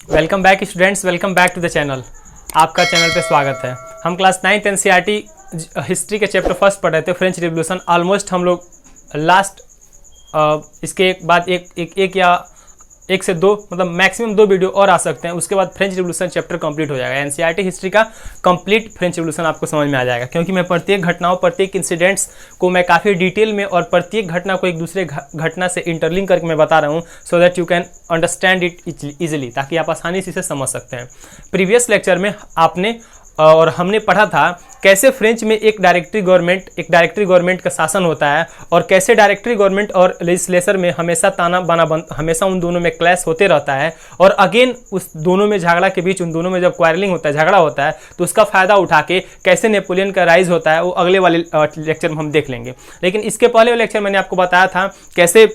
Welcome back students, welcome back to the channel. आपका channel पे स्वागत है। हम क्लास 9th एनसीईआरटी हिस्ट्री के चैप्टर फर्स्ट पढ़ रहे थे, फ्रेंच रिवॉल्यूशन। ऑलमोस्ट हम लोग लास्ट इसके एक बाद एक या एक से दो मतलब मैक्सिमम 2 वीडियो और आ सकते हैं। उसके बाद फ्रेंच रिवॉल्यूशन चैप्टर कंप्लीट हो जाएगा। एनसीईआरटी हिस्ट्री का कंप्लीट फ्रेंच रिवॉल्यूशन आपको समझ में आ जाएगा, क्योंकि मैं प्रत्येक घटनाओं, प्रत्येक इंसिडेंट्स को मैं काफ़ी डिटेल में और प्रत्येक घटना को एक दूसरे घटना से इंटरलिंक करके मैं बता रहा हूँ, so that you can understand it easily, ताकि आप आसानी से इसे समझ सकते हैं। प्रीवियस लेक्चर में आपने और हमने पढ़ा था कैसे फ्रेंच में एक डायरेक्टरी गवर्नमेंट का शासन होता है, और कैसे डायरेक्टरी गवर्नमेंट और लेजिस्लेचर में हमेशा ताना बाना हमेशा उन दोनों में क्लैश होते रहता है। और अगेन उस दोनों में झगड़ा के बीच, उन दोनों में जब क्वारलिंग होता है, झगड़ा होता है, तो उसका फायदा उठा के कैसे नेपोलियन का राइज होता है, वो अगले वाले लेक्चर में हम देख लेंगे। लेकिन इसके पहले वाले लेक्चर मैंने आपको बताया था कैसे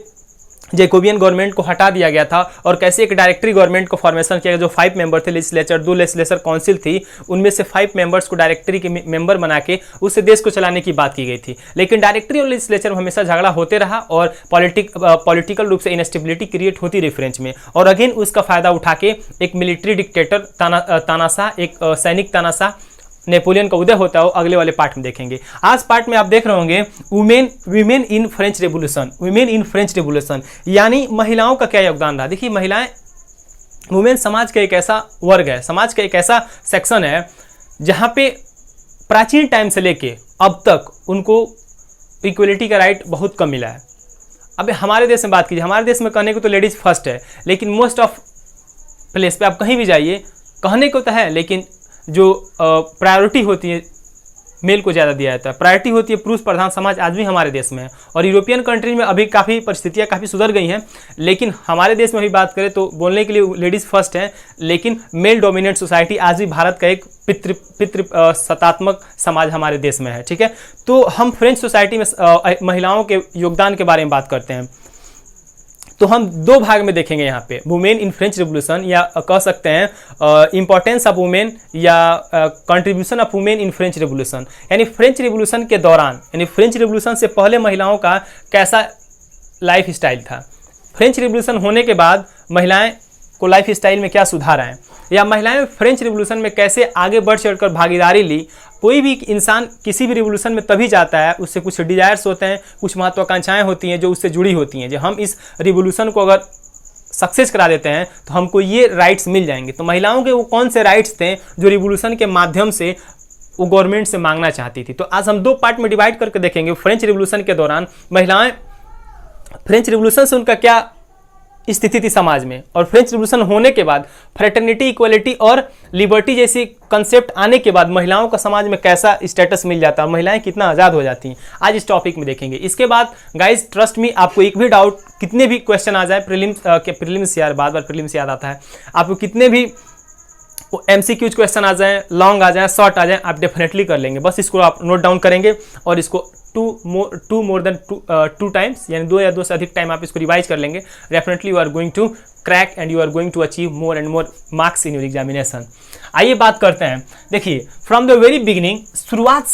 जैकोबियन गवर्नमेंट को हटा दिया गया था और कैसे एक डायरेक्टरी गवर्नमेंट को फॉर्मेशन किया गया, जो 5 मेंबर थे लेजिस्लेचर, 2 लेजिस्लेचर काउंसिल थी, उनमें से 5 मेंबर्स को डायरेक्टरी के मेंबर बना के उससे देश को चलाने की बात की गई थी। लेकिन डायरेक्टरी और लेजिस्लेचर में हमेशा झगड़ा होते रहा और पॉलिटिकल रूप से इनस्टेबिलिटी क्रिएट होती रही फ्रेंच में। और अगेन उसका फायदा उठा के एक मिलिट्री डिक्टेटर तानाशाह, एक सैनिक तानाशाह नेपोलियन का उदय होता है, वो अगले वाले पार्ट में देखेंगे। आज पार्ट में आप देख रहे होंगे वुमेन इन फ्रेंच रेवोल्यूशन, यानी महिलाओं का क्या योगदान रहा। देखिए, महिलाएं, वुमेन समाज का एक ऐसा वर्ग है, समाज का एक ऐसा सेक्शन है जहां पे प्राचीन टाइम से लेके अब तक उनको इक्वलिटी का राइट बहुत कम मिला है। अब हमारे देश में बात कीजिए, हमारे देश में कहने को तो लेडीज फर्स्ट है, लेकिन मोस्ट ऑफ प्लेस पे आप कहीं भी जाइए, कहने को तो है, लेकिन जो प्रायोरिटी होती है मेल को ज़्यादा दिया जाता है, प्रायोरिटी होती है पुरुष प्रधान समाज आज भी हमारे देश में है। और यूरोपियन कंट्री में अभी काफ़ी परिस्थितियाँ काफ़ी सुधर गई हैं, लेकिन हमारे देश में भी बात करें तो बोलने के लिए लेडीज़ फर्स्ट हैं, लेकिन मेल डोमिनेंट सोसाइटी आज भी भारत का एक पितृ सत्तात्मक समाज हमारे देश में है। ठीक है, तो हम फ्रेंच सोसाइटी में महिलाओं के योगदान के बारे में बात करते हैं, तो हम 2 भाग में देखेंगे यहाँ पे, वुमेन इन फ्रेंच रिवॉल्यूशन, या कह सकते हैं इंपॉर्टेंस ऑफ वुमेन या contribution of women in French revolution. यानी फ्रेंच रिवॉल्यूशन के दौरान, यानी फ्रेंच रिवॉल्यूशन से पहले महिलाओं का कैसा लाइफ स्टाइल था, फ्रेंच रिवॉल्यूशन होने के बाद महिलाएं को लाइफ स्टाइल में क्या सुधार आए, या महिलाएं फ्रेंच रिवॉल्यूशन में कैसे आगे बढ़ चढ़कर भागीदारी ली। कोई भी इंसान किसी भी रिवॉल्यूशन में तभी जाता है, उससे कुछ डिजायर्स होते हैं, कुछ महत्वाकांक्षाएं होती हैं जो उससे जुड़ी होती हैं। जो हम इस रिवॉल्यूशन को अगर सक्सेस करा देते हैं तो हमको ये राइट्स मिल जाएंगे। तो महिलाओं के वो कौन से राइट्स थे जो रिवॉल्यूशन के माध्यम से वो गवर्नमेंट से मांगना चाहती थी। तो आज हम 2 पार्ट में डिवाइड करके देखेंगे। फ्रेंच रिवॉल्यूशन के दौरान महिलाएं, फ्रेंच रिवॉल्यूशन से उनका क्या स्थिति थी समाज में, और फ्रेंच रिवॉल्यूशन होने के बाद फ्रेटर्निटी, इक्वलिटी और लिबर्टी जैसी कंसेप्ट आने के बाद महिलाओं का समाज में कैसा स्टेटस मिल जाता है, महिलाएं कितना आज़ाद हो जाती हैं, आज इस टॉपिक में देखेंगे। इसके बाद गाइज ट्रस्ट मी, आपको एक भी डाउट, कितने भी क्वेश्चन आ जाए, प्रीलिम्स यार बार बार प्रीलिम्स याद आता है, आपको कितने भी MCQ क्वेश्चन आ जाएं, लॉन्ग आ जाएं, शॉर्ट आ जाएं, आप डेफिनेटली कर लेंगे। बस इसको आप नोट डाउन करेंगे और इसको 2 टाइम्स, यानी 2 या 2 से अधिक टाइम आप इसको रिवाइज कर लेंगे। Definitely you are going to crack and you are going to achieve more and more marks in your examination. आइए बात करते हैं। देखिए, फ्रॉम द वेरी बिगिनिंग, शुरुआत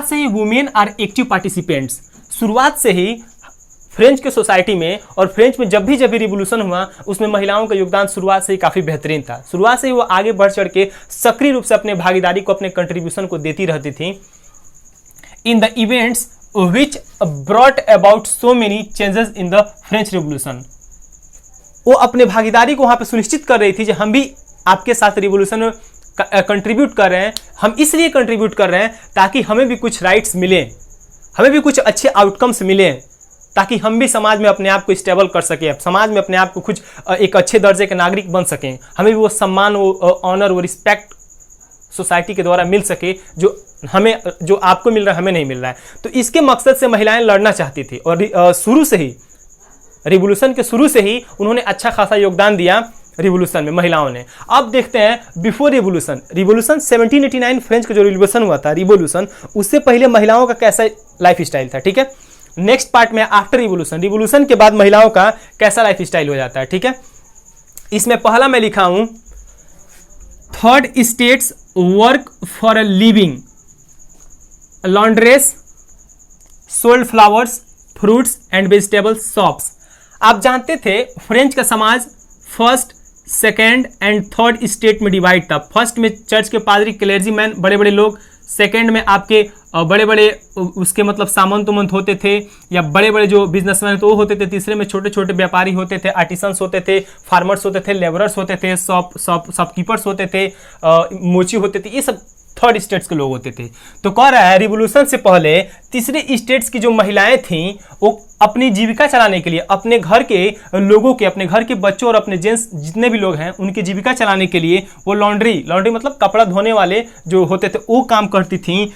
से ही वुमेन आर एक्टिव पार्टिसिपेंट्स। शुरुआत से ही फ्रेंच के सोसाइटी में और फ्रेंच में जब भी रिवॉल्यूशन हुआ, उसमें महिलाओं का योगदान शुरुआत से ही काफ़ी बेहतरीन था। शुरुआत से ही वो आगे बढ़ चढ़ के सक्रिय रूप से अपने भागीदारी को, अपने कंट्रीब्यूशन को देती रहती थी in the events which brought about so many changes in the French revolution. वो अपने भागीदारी को वहाँ पे सुनिश्चित कर रही थी कि हम भी आपके साथ रिवॉल्यूशन में कंट्रीब्यूट कर रहे हैं। हम इसलिए कंट्रीब्यूट कर रहे हैं ताकि हमें भी कुछ राइट्स मिलें, हमें भी कुछ अच्छे आउटकम्स मिलें, ताकि हम भी समाज में अपने आप को स्टेबल कर सकें, समाज में अपने आप को कुछ एक अच्छे दर्जे के नागरिक बन सकें, हमें भी वो सम्मान, वो ऑनर, वो रिस्पेक्ट सोसाइटी के द्वारा मिल सके जो आपको मिल रहा है, हमें नहीं मिल रहा है। तो इसके मकसद से महिलाएं लड़ना चाहती थी, और शुरू से ही, रिवॉल्यूशन के शुरू से ही उन्होंने अच्छा खासा योगदान दिया रिवॉल्यूशन में महिलाओं ने। अब देखते हैं बिफोर रिवॉल्यूशन 1789 फ्रेंच का जो रिवॉल्यूशन हुआ था, रिवॉल्यूशन, उससे पहले महिलाओं का कैसा लाइफ स्टाइल था। ठीक है, नेक्स्ट पार्ट में आफ्टर रिवॉल्यूशन के बाद महिलाओं का कैसा लाइफ स्टाइल हो जाता है। ठीक है, इसमें पहला मैं लिखा हूं, 3rd states work for a living, laundress, sold flowers, fruits and vegetables shops. आप जानते थे फ्रेंच का समाज first, second and third state में डिवाइड था। फर्स्ट में चर्च के पादरी, क्लेर्जीमैन, बड़े बड़े लोग, सेकेंड में आपके बड़े बड़े उसके मतलब सामंत उमंत होते थे या बड़े बड़े जो बिजनेसमैन तो वो होते थे, तीसरे में छोटे छोटे व्यापारी होते थे, आर्टिसंस होते थे, फार्मर्स होते थे, लेबरर्स होते थे, शॉपकीपर्स होते थे, मोची होते थे, ये सब थर्ड स्टेट्स के लोग होते थे। तो कह रहा है रिवोल्यूशन से पहले तीसरे स्टेट्स की जो महिलाएं थीं वो अपनी जीविका चलाने के लिए, अपने घर के लोगों के, अपने घर के बच्चों और अपने जेंट्स जितने भी लोग हैं उनकी जीविका चलाने के लिए वो लॉन्ड्री मतलब कपड़ा धोने वाले जो होते थे वो काम करती थीं।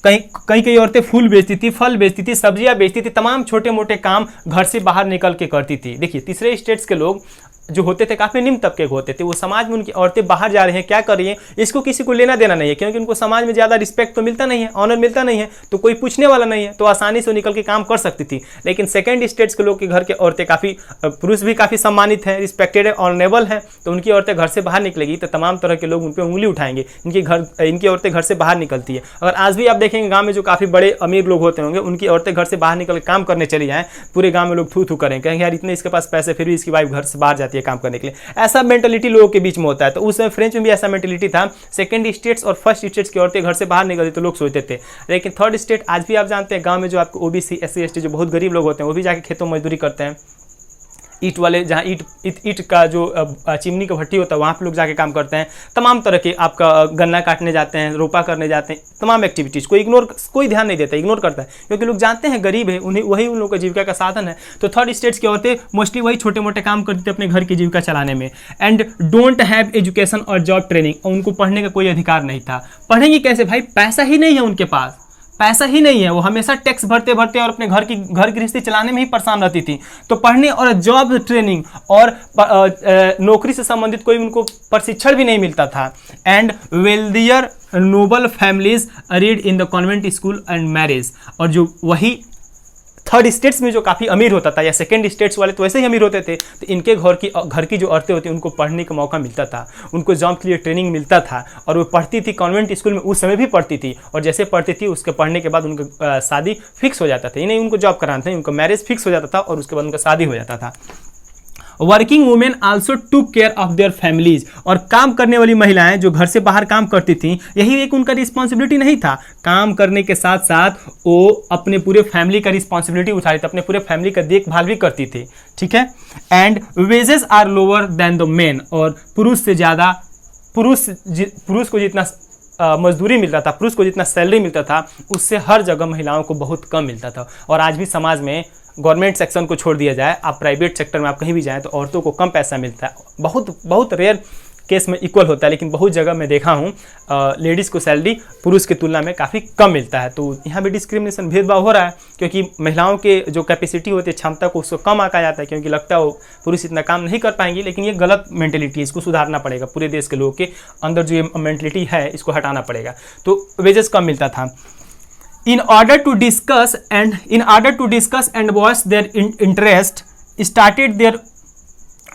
कई औरतें फूल बेचती थी, फल बेचती थी, सब्जियां बेचती थी, तमाम छोटे मोटे काम घर से बाहर निकल के करती थी। देखिए तीसरे स्टेट्स के लोग जो होते थे काफ़ी निम्न तबके के होते थे, वो समाज में उनकी औरतें बाहर जा रही हैं, क्या कर रही हैं, इसको किसी को लेना देना नहीं है, क्योंकि उनको समाज में ज़्यादा रिस्पेक्ट तो मिलता नहीं है, ऑनर मिलता नहीं है, तो कोई पूछने वाला नहीं है, तो आसानी से निकल के काम कर सकती थी। लेकिन सेकेंड स्टेट्स के लोग के घर के औरतें काफ़ी, पुरुष भी काफ़ी सम्मानित हैं, रिस्पेक्टेड है, ऑनरेबल हैं, तो उनकी औरतें घर से बाहर निकलेगी तो तमाम तरह के लोग उन पर उंगली उठाएंगे, इनकी औरतें घर से बाहर निकलती है। अगर आज भी आप देखेंगे गाँव में जो काफ़ी बड़े अमीर लोग होते होंगे, उनकी औरतें घर से बाहर निकल के काम करने चली जाएँ, पूरे गाँव में लोग थू थू करेंगे, कहेंगे यार इतने इसके पास पैसे, फिर भी इसकी वाइफ घर से बाहर जाती है काम करने के लिए। ऐसा मेंटलिटी लोगों के बीच में होता है। तो उस समय फ्रेंच में भी ऐसा मेंटलिटी था, सेकंड स्टेट्स और फर्स्ट स्टेट्स की औरतें घर से बाहर निकलती तो लोग सोचते थे। लेकिन थर्ड स्टेट आज भी आप जानते हैं गांव में जो आपको ओबीसी, एससी, एसटी जो बहुत गरीब लोग होते हैं वो भी जाके खेतों में मजदूरी करते हैं। ईट वाले जहाँ ईट का जो चिमनी का भट्टी होता है वहाँ पे लोग जाके काम करते हैं। तमाम तरह के आपका गन्ना काटने जाते हैं, रोपा करने जाते हैं, तमाम एक्टिविटीज़ कोई ध्यान नहीं देता, इग्नोर करता है, क्योंकि लोग जानते हैं गरीब है, उन्हें वही उन लोगों का जीविका का साधन है। तो थर्ड स्टेट्स की औरतें मोस्टली वही छोटे मोटे काम करती थी अपने घर की जीविका चलाने में। एंड डोंट हैव एजुकेशन और जॉब ट्रेनिंग, और उनको पढ़ने का कोई अधिकार नहीं था। पढ़ेंगी कैसे भाई, पैसा ही नहीं है उनके पास, पैसा ही नहीं है, वो हमेशा टैक्स भरते भरते और अपने घर गृहस्थी चलाने में ही परेशान रहती थी। तो पढ़ने और जॉब ट्रेनिंग और नौकरी से संबंधित कोई उनको प्रशिक्षण भी नहीं मिलता था। And wealthier noble families read in the convent school and marriage, और जो वही थर्ड स्टेट्स में जो काफ़ी अमीर होता था या सेकंड स्टेट्स वाले तो वैसे ही अमीर होते थे, तो इनके घर की जो औरतें होती उनको पढ़ने का मौका मिलता था, उनको जॉब के लिए ट्रेनिंग मिलता था, और वो पढ़ती थी कॉन्वेंट स्कूल में, उस समय भी पढ़ती थी, और जैसे पढ़ती थी उसके पढ़ने के बाद उनका शादी फिक्स हो जाता था। ये नहीं उनको जॉब कराना था, उनका मैरिज फिक्स हो जाता था और उसके बाद उनका शादी हो जाता था। Working women also took care of their families, और काम करने वाली महिलाएं जो घर से बाहर काम करती थीं, यही एक उनका रिस्पॉन्सिबिलिटी नहीं था। काम करने के साथ साथ वो अपने पूरे फैमिली का रिस्पॉन्सिबिलिटी उठा रही थी, अपने पूरे फैमिली का देखभाल भी करती थी। ठीक है। And wages are lower than the men, और पुरुष से ज़्यादा, पुरुष को जितना मजदूरी मिलता था, पुरुष को जितना सैलरी मिलता था, उससे हर जगह महिलाओं को बहुत कम मिलता था। और आज भी समाज में गवर्नमेंट सेक्शन को छोड़ दिया जाए, आप प्राइवेट सेक्टर में आप कहीं भी जाएं तो औरतों को कम पैसा मिलता है। बहुत रेयर केस में इक्वल होता है, लेकिन बहुत जगह मैं देखा हूँ लेडीज़ को सैलरी पुरुष की तुलना में काफ़ी कम मिलता है। तो यहाँ भी डिस्क्रिमिनेशन, भेदभाव हो रहा है, क्योंकि महिलाओं के जो कैपेसिटी होती है, क्षमता को उसको कम आंका जाता है, क्योंकि लगता है वो पुरुष इतना काम नहीं कर पाएंगे। लेकिन ये गलत मेंटेलिटी है, इसको सुधारना पड़ेगा। पूरे देश के लोगों के अंदर जो ये मेंटेलिटी है इसको हटाना पड़ेगा। तो वेजेस कम मिलता था। In order to discuss and voice their interest, started their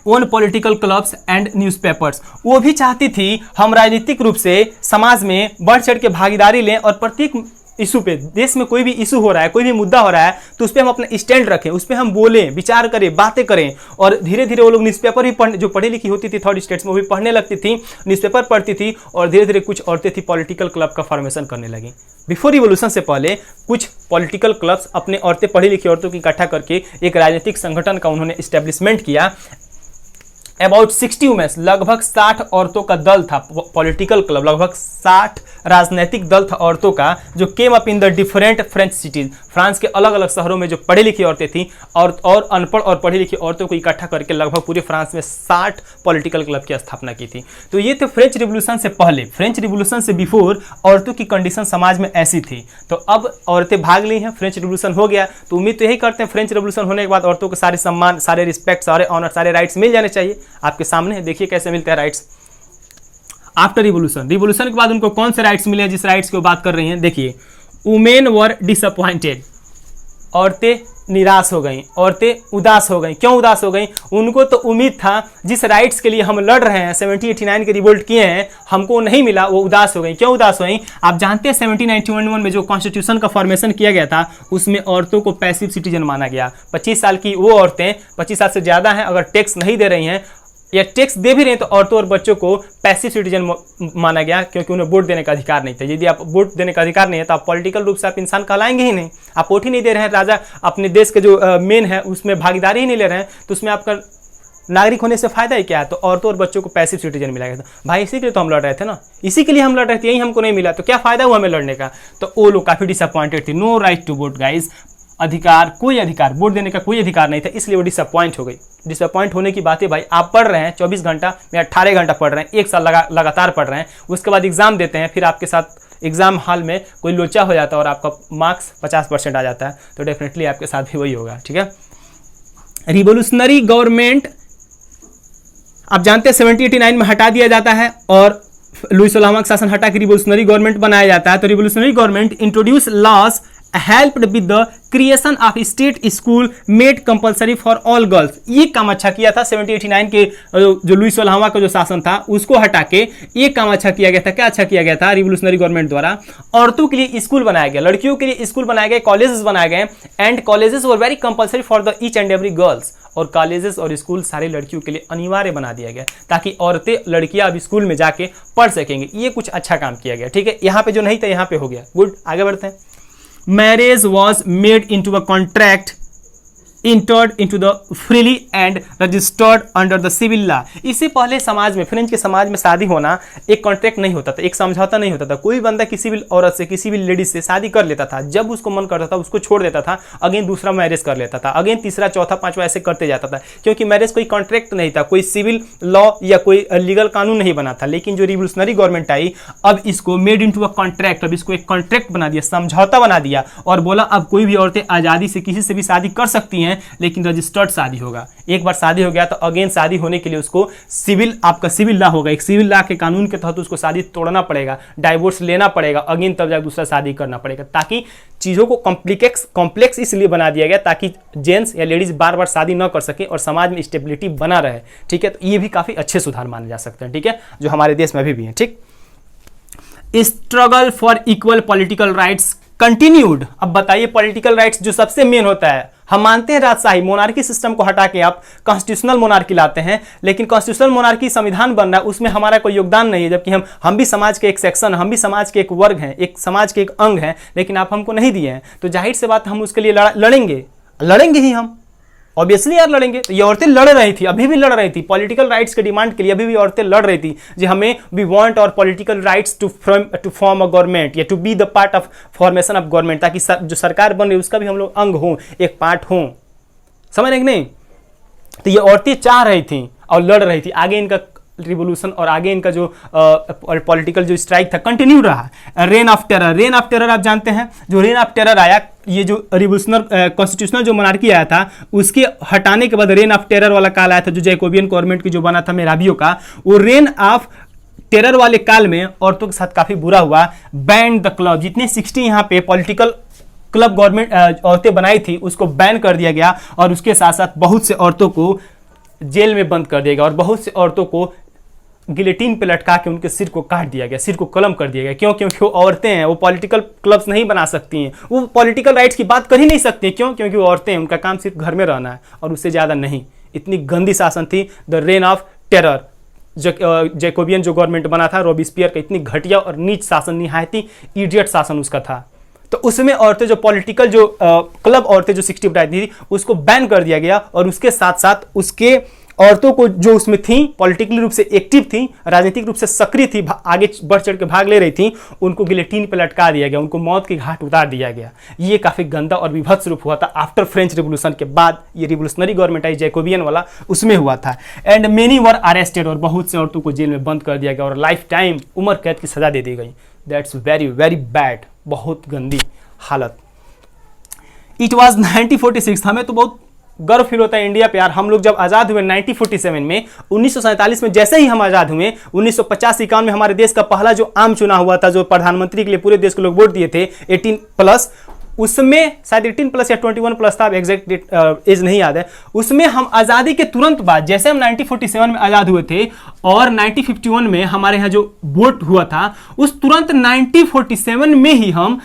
own political clubs and newspapers। वो भी चाहती थी हम राजनीतिक रूप से समाज में बढ़ चढ़ के भागीदारी लें, और प्रत्येक इशू पे, देश में कोई भी इशू हो रहा है, कोई भी मुद्दा हो रहा है, तो उस पर हम अपना स्टैंड रखें, उस पर हम बोलें, विचार करें, बातें करें। और धीरे धीरे वो लोग न्यूज़पेपर भी जो पढ़ी लिखी होती थी थर्ड स्टेट्स में, वो भी पढ़ने लगती थी, न्यूज़पेपर पढ़ती थी, और धीरे धीरे कुछ औरतें थी पॉलिटिकल क्लब का फॉर्मेशन करने लगी। बिफोर रिवोल्यूशन से पहले कुछ पॉलिटिकल क्लब्स, अपने औरतें, पढ़ी लिखी औरतों की इकट्ठा करके एक राजनीतिक संगठन का उन्होंने इस्टेब्लिशमेंट किया। अबाउट 60 वुमेन्स, लगभग 60 औरतों का दल था, पॉलिटिकल क्लब, लगभग 60 राजनीतिक दल था औरतों का, जो came up in the different French cities, France के अलग अलग शहरों में जो पढ़ी लिखी औरतें थीं और अनपढ़ और पढ़ी लिखी औरतों को इकट्ठा करके लगभग पूरे फ्रांस में 60 पॉलिटिकल क्लब की स्थापना की थी। तो ये थे फ्रेंच रिवोल्यूशन से पहले। फ्रेंच रिवोल्यूशन से बिफोर औरतों की कंडीशन समाज में ऐसी थी। तो अब औरतें भाग ली हैं, फ्रेंच रिवोल्यूशन हो गया, तो उम्मीद तो यही करते हैं फ्रेंच रिवोल्यूशन होने के बाद औरतों को सारे सम्मान, सारे रिस्पेक्ट, सारे ऑनर, सारे राइट्स मिल जाने चाहिए। आपके सामने देखिए कैसे मिलते हैं राइट्स आफ्टर रिवोल्यूशन। रिवोल्यूशन के बाद उनको कौन से राइट्स मिले हैं, जिस राइट्स की बात कर रही हैं, देखिए। वुमेन वर डिसअपॉइंटेड, औरतें निराश हो गई, औरतें उदास हो गई। क्यों उदास हो गई? उनको तो उम्मीद था जिस राइट्स के लिए हम लड़ रहे हैं, 1789 के रिवोल्ट किए हैं, हमको नहीं मिला, वो उदास हो गई। क्यों उदास हो गई? आप जानते हैं 1791 में जो कॉन्स्टिट्यूशन का फॉर्मेशन किया गया था उसमें औरतों को पैसिव सिटीजन माना गया। 25 साल की वो औरतें 25 साल से ज़्यादा हैं, अगर टैक्स नहीं दे रही हैं या टैक्स दे भी रहे हैं तो औरतों और बच्चों को पैसिव सिटीजन माना गया, क्योंकि उन्हें वोट देने का अधिकार नहीं था। यदि आप वोट देने का अधिकार नहीं है तो आप पॉलिटिकल रूप से आप इंसान कहलाएंगे ही नहीं। आप वोट ही नहीं दे रहे हैं, राजा अपने देश के जो मेन है उसमें भागीदारी ही नहीं ले रहे हैं, तो उसमें आपका नागरिक होने से फायदा ही क्या है? तो औरतों और बच्चों को पैसिव सिटीजन मिला गया था। भाई इसी के लिए तो हम लड़ रहे थे ना, इसी के लिए हम लड़ रहे थे, यही हमको नहीं मिला तो क्या फायदा हुआ हमें लड़ने का? तो वो लोग काफी डिसअपॉइंटेड थे। No right to vote guys, अधिकार, कोई अधिकार, वोट देने का कोई अधिकार नहीं था, इसलिए वो डिसअपॉइंट हो गई। डिसअपॉइंट होने की बात है भाई, आप पढ़ रहे हैं 24 घंटा या 18 घंटा पढ़ रहे हैं, एक साल लगातार पढ़ रहे हैं, उसके बाद एग्जाम देते हैं, फिर आपके साथ एग्जाम हॉल में कोई लोचा हो जाता है और आपका मार्क्स 50% आ जाता है, तो डेफिनेटली आपके साथ भी वही होगा। ठीक है, रिवोल्यूशनरी गवर्नमेंट आप जानते हैं 1789 में हटा दिया जाता है और लुई 16वां का शासन हटा के रिवोल्यूशनरी गवर्नमेंट बनाया जाता है। तो revolutionary government introduce laws helped with the creation of state school made compulsory for all girls. ये काम अच्छा किया था 1789 के जो लुई 16वां का जो शासन था उसको हटा के ये काम अच्छा किया गया था। क्या अच्छा किया गया था? रिवोल्यूशनरी गवर्नमेंट द्वारा औरतों के लिए स्कूल बनाया गया, लड़कियों के लिए स्कूल बनाए गए, कॉलेजेस बनाए गए, and colleges were very compulsory for the each and every girls. और कॉलेजेस और स्कूल सारे लड़कियों के लिए अनिवार्य बना दिया गया ताकि औरतें, लड़कियां अब स्कूल में जाके पढ़ सकेंगे। ये कुछ अच्छा काम किया गया। ठीक है, यहाँ पे जो नहीं था यहाँ पे हो गया। गुड, आगे बढ़ते हैं। Marriage was made into a contract entered into the freely and registered under the civil law। इससे पहले समाज में, फ्रेंच के समाज में शादी होना एक कॉन्ट्रैक्ट नहीं होता था, एक समझौता नहीं होता था। कोई बंदा किसी भी औरत से, किसी भी लेडीज से शादी कर लेता था, जब उसको मन करता था उसको छोड़ देता था, अगेन दूसरा मैरिज कर लेता था, अगेन तीसरा, चौथा, पांचवा ऐसे करते जाता था, क्योंकि मैरिज कोई कॉन्ट्रैक्ट नहीं था, कोई सिविल लॉ या कोई लीगल कानून नहीं बना था। लेकिन जो रिवोल्यूशनरी गवर्नमेंट आई, अब इसको मेड इनटू अ कॉन्ट्रैक्ट, अब इसको एक कॉन्ट्रैक्ट बना दिया, समझौता बना दिया और बोला अब कोई भी औरतें आजादी से किसी से भी शादी कर सकती हैं, लेकिन रजिस्टर्ड शादी होगा। एक बार शादी हो गया तो अगेन शादी होने के लिए उसको सिविल, आपका सिविल लॉ होगा, एक सिविल लॉ के कानून के तहत उसको शादी तोड़ना पड़ेगा, डाइवोर्स लेना पड़ेगा, अगेन तब जाकर दूसरा शादी करना पड़ेगा, ताकि चीजों को कॉम्प्लेक्स इसलिए बना दिया गया ताकि जेंट्स या लेडीज बार बार शादी न कर सके और समाज में स्टेबिलिटी बना रहे। ठीक है, तो ये भी काफी अच्छे सुधार माने जा सकते हैं। ठीक है, जो हमारे देश में अभी भी है। ठीक, struggle for equal political rights continued. अब बताइए, पॉलिटिकल राइट्स जो सबसे मेन होता है, हम मानते हैं राजशाही मोनार्की सिस्टम को हटा के आप कॉन्स्टिट्यूशनल मोनार्की लाते हैं, लेकिन कॉन्स्टिट्यूशनल मोनार्की संविधान बन रहा है, उसमें हमारा कोई योगदान नहीं है, जबकि हम भी समाज के एक सेक्शन, हम भी समाज के एक वर्ग हैं, एक समाज के एक अंग हैं, लेकिन आप हमको नहीं दिए हैं। तो जाहिर से बात हम उसके लिए लड़ेंगे ही, हम ऑब्वियसली यार लड़ेंगे। तो ये औरतें लड़ रही थी, अभी भी लड़ रही थी पॉलिटिकल राइट्स के डिमांड के लिए, अभी भी औरतें लड़ रही थी जी हमें we want our political rights to form a government या to be the part of formation of government, ताकि जो सरकार बन रही है उसका भी हम लोग अंग हों, एक पार्ट हों। समझ रहे कि नहीं? तो ये औरतें चाह रही थी और लड़ रही थी। आगे इनका रिवोल्यूशन और आगे इनका जो पॉलिटिकल जो स्ट्राइक था कंटिन्यू रहा। रेन ऑफ टेरर आप जानते हैं, जो रेन ऑफ टेरर आया, ये जो रिवोल्यूशनर कॉन्स्टिट्यूशनल जो मोनार्की आया था उसके हटाने के बाद रेन ऑफ टेरर वाला काल आया था, जो जैकोबियन गवर्नमेंट की जो बना था मेराबियो का। वो रेन ऑफ टेरर वाले काल में औरतों के साथ काफी बुरा हुआ। बैंड द क्लब, जितने 60 यहाँ पे पॉलिटिकल क्लब गवर्नमेंट औरतें बनाई थी उसको बैन कर दिया गया, और उसके साथ साथ बहुत से औरतों को जेल में बंद कर दिया गया और बहुत से औरतों को गिलेटिन पे लटका के उनके सिर को काट दिया गया, सिर को कलम कर दिया गया। क्यों? क्योंकि वो औरतें हैं, वो पॉलिटिकल क्लब्स नहीं बना सकती हैं, वो पॉलिटिकल राइट्स की बात कर ही नहीं सकती। क्यों? क्योंकि वो औरतें हैं, उनका काम सिर्फ घर में रहना है और उससे ज़्यादा नहीं। इतनी गंदी शासन थी the reign of terror, Jacobin जो गवर्नमेंट बना था रोबिस्पियर का, इतनी घटिया और नीच शासन, निहायती इडियट शासन उसका था। तो उसमें औरतें जो पॉलिटिकल जो क्लब औरतें जो 60 बनाई थी उसको बैन कर दिया गया, और उसके साथ साथ उसके औरतों को जो उसमें थी पॉलिटिकली रूप से एक्टिव थी, राजनीतिक रूप से सक्रिय थी, आगे बढ़ चढ़ के भाग ले रही थी, उनको गिलेटिन पे लटका दिया गया, उनको मौत के घाट उतार दिया गया। ये काफी गंदा और विभत्स रूप हुआ था आफ्टर फ्रेंच रिवोल्यूशन के बाद। ये रिवोल्यूशनरी गवर्नमेंट आई जैकोबियन वाला, उसमें हुआ था। एंड मेनी वर अरेस्टेड, और बहुत से औरतों को जेल में बंद कर दिया गया और लाइफ टाइम उम्र कैद की सजा दे दी गई। दैट्स वेरी वेरी बैड, बहुत गंदी हालत। इट वॉज 1946, हमें तो बहुत गर्व फील होता है इंडिया पे यार। हम लोग जब आज़ाद हुए 1947 में, 1947 में जैसे ही हम आज़ाद हुए, 1950-51 में हमारे देश का पहला जो आम चुनाव हुआ था, जो प्रधानमंत्री के लिए पूरे देश के लोग वोट दिए थे 18+, उसमें शायद 18+ या 21+ था, एग्जैक्ट एज नहीं याद है। उसमें हम आज़ादी के तुरंत बाद, जैसे हम 1947 में आज़ाद हुए थे और 1951 में हमारे यहाँ जो वोट हुआ था, उस तुरंत 1947 में ही हम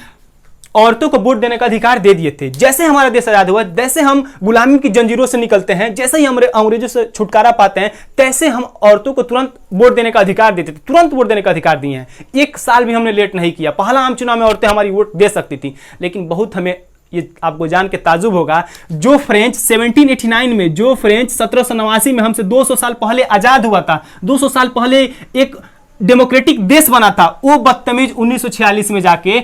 औरतों को वोट देने का अधिकार दे दिए थे। जैसे हमारा देश आजाद हुआ, जैसे हम गुलामी की जंजीरों से निकलते हैं, जैसे ही हम अंग्रेजों से छुटकारा पाते हैं, तैसे हम औरतों को तुरंत वोट देने का अधिकार देते थे, तुरंत वोट देने का अधिकार दिए हैं। 1 साल भी हमने लेट नहीं किया। पहला आम चुनाव में औरतें हमारी वोट दे सकती थी, लेकिन बहुत हमें ये आपको जान के ताजुब होगा, जो फ्रेंच 1789 में, जो फ्रेंच 1789 में हमसे 200 साल पहले आजाद हुआ था, 200 साल पहले एक डेमोक्रेटिक देश बना था, वो बदतमीज 1946 में जाके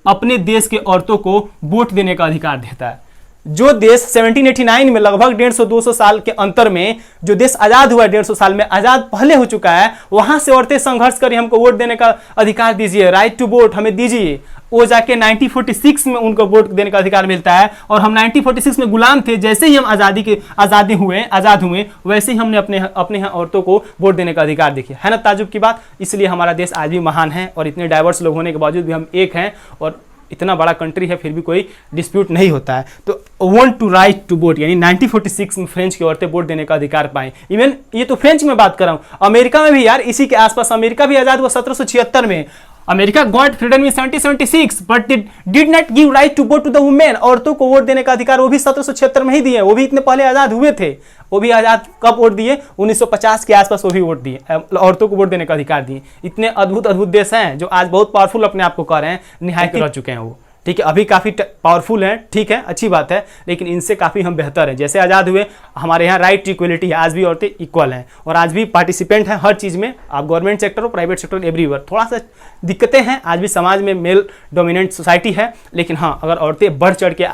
अपने देश के औरतों को वोट देने का अधिकार देता है। जो देश 1789 में लगभग 150-200 साल के अंतर में जो देश आजाद हुआ, 150 साल में आजाद पहले हो चुका है, वहां से औरतें संघर्ष करी, हमको वोट देने का अधिकार दीजिए, राइट टू वोट हमें दीजिए। वो जाके 1946 में उनको वोट देने का अधिकार मिलता है, और हम 1946 में गुलाम थे। जैसे ही हम आजाद हुए वैसे ही हमने अपने यहाँ औरतों को वोट देने का अधिकार देखिए। है ना ताजुब की बात। इसलिए हमारा देश आज भी महान है, और इतने डाइवर्स लोग होने के बावजूद भी हम एक हैं, और इतना बड़ा कंट्री है फिर भी कोई डिस्प्यूट नहीं होता है। तो want to right to vote, यानी 1946 में फ्रेंच की औरतें वोट देने का अधिकार पाएं। इवन ये तो फ्रेंच में बात कर रहा हूं, अमेरिका में भी यार इसी के आसपास, अमेरिका भी आजाद हुआ 1776 में। America got freedom in 1776 but did not give right to vote to the women. औरतों को वोट देने का अधिकार वो भी 1776 में ही दिए। वो भी इतने पहले आजाद हुए थे। वो भी आजाद कब वोट दिए? 1950 के आसपास वो भी वोट दिए, औरतों को वोट देने का अधिकार दिए। इतने अद्भुत अद्भुत देश हैं जो आज बहुत पावरफुल अपने आप को कह रहे हैं, निहायत रह चुके हैं वो। ठीक है, अभी काफ़ी पावरफुल हैं, ठीक है, अच्छी बात है, लेकिन इनसे काफ़ी हम बेहतर हैं। जैसे आज़ाद हुए, हमारे यहाँ राइट टू इक्वलिटी है, आज भी औरतें इक्वल हैं, और आज भी पार्टिसिपेंट हैं हर चीज़ में। आप गवर्नमेंट सेक्टर हो, प्राइवेट सेक्टर, एवरीवेयर। थोड़ा सा दिक्कतें हैं, आज भी समाज में मेल डोमिनेंट सोसाइटी है, लेकिन हाँ, अगर औरतें बढ़ चढ़ के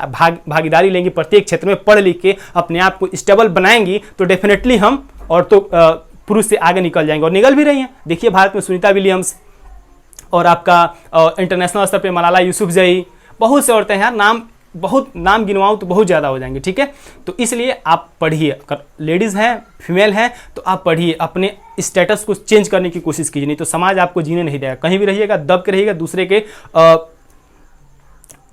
भागीदारी लेंगी, प्रत्येक क्षेत्र में पढ़ लिख के अपने आप को स्टेबल बनाएंगी, तो डेफिनेटली हम औरतों पुरुष से आगे निकल जाएंगे, और निकल भी रही हैं। देखिए भारत में सुनीता विलियम्स, और आपका इंटरनेशनल स्तर पर मलाला यूसुफजई, बहुत से औरतें हैं। बहुत नाम गिनवाऊँ तो बहुत ज़्यादा हो जाएंगे। ठीक है, तो इसलिए आप पढ़िए, अगर लेडीज़ हैं, फीमेल हैं, तो आप पढ़िए, अपने स्टेटस को चेंज करने की कोशिश कीजिए, नहीं तो समाज आपको जीने नहीं देगा। कहीं भी रहिएगा दब के रहिएगा, दूसरे के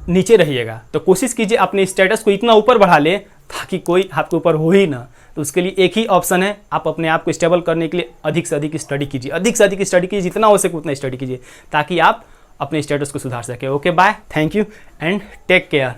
नीचे रहिएगा। तो कोशिश कीजिए अपने स्टेटस को इतना ऊपर बढ़ा ले ताकि कोई आपके ऊपर हो ही ना। तो उसके लिए एक ही ऑप्शन है, आप अपने आप को स्टेबल करने के लिए अधिक से अधिक स्टडी कीजिए, अधिक से अधिक स्टडी कीजिए, जितना हो सके उतना स्टडी कीजिए, ताकि आप अपने स्टेटस को सुधार सके। Okay, bye, thank you and take care.